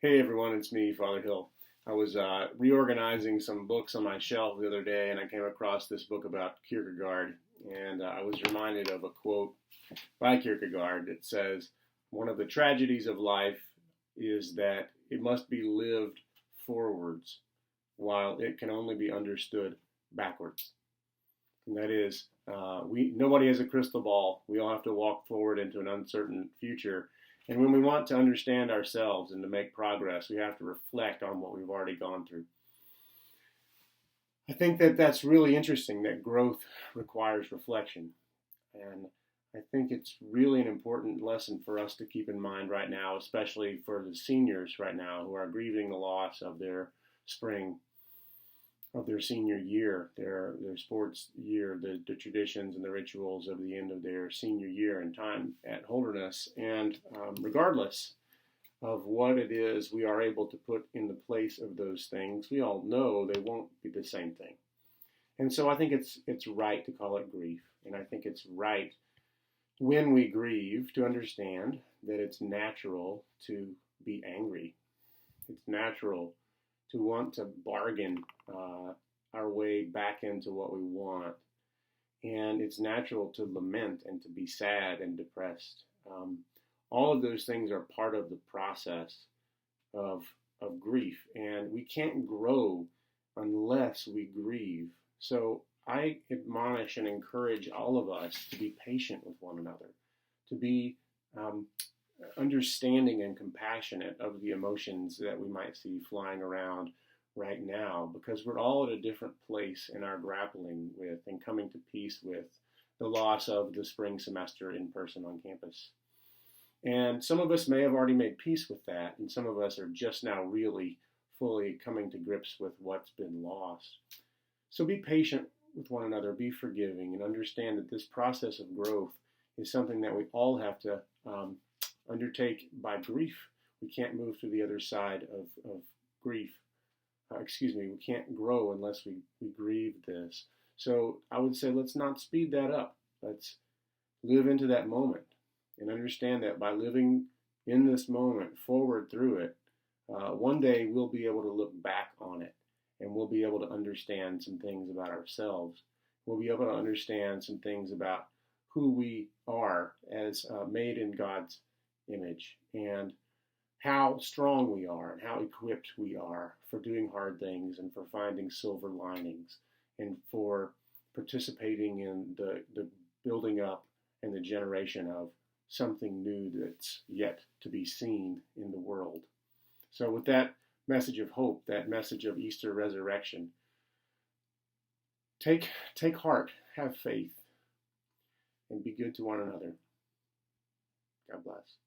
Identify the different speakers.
Speaker 1: Hey everyone, it's me, Father Hill. I was reorganizing some books on my shelf the other day, and I came across this book about Kierkegaard, and I was reminded of a quote by Kierkegaard that says, "One of the tragedies of life is that it must be lived forwards, while it can only be understood backwards." And that is, nobody has a crystal ball. We all have to walk forward into an uncertain future. And when we want to understand ourselves and to make progress, we have to reflect on what we've already gone through. I think that that's really interesting, that growth requires reflection. And I think it's really an important lesson for us to keep in mind right now, especially for the seniors right now who are grieving the loss of their spring, of their senior year, their sports year, the traditions and the rituals of the end of their senior year and time at Holderness. And regardless of what it is we are able to put in the place of those things, we all know they won't be the same thing. And so I think it's right to call it grief. And I think it's right when we grieve to understand that it's natural to be angry. It's natural to want to bargain our way back into what we want. And it's natural to lament and to be sad and depressed. All of those things are part of the process of grief. And we can't grow unless we grieve. So I admonish and encourage all of us to be patient with one another, to be understanding and compassionate of the emotions that we might see flying around right now, because we're all at a different place in our grappling with and coming to peace with the loss of the spring semester in person on campus. And some of us may have already made peace with that, and some of us are just now really fully coming to grips with what's been lost. So be patient with one another, be forgiving, and understand that this process of growth is something that we all have to undertake by grief. We can't move to the other side of grief. We can't grow unless we grieve this. So I would say let's not speed that up. Let's live into that moment and understand that by living in this moment forward through it, one day we'll be able to look back on it and we'll be able to understand some things about ourselves. We'll be able to understand some things about who we are as made in God's image, and how strong we are and how equipped we are for doing hard things and for finding silver linings and for participating in the building up and the generation of something new that's yet to be seen in the world. So with that message of hope, that message of Easter resurrection, take heart, have faith, and be good to one another. God bless.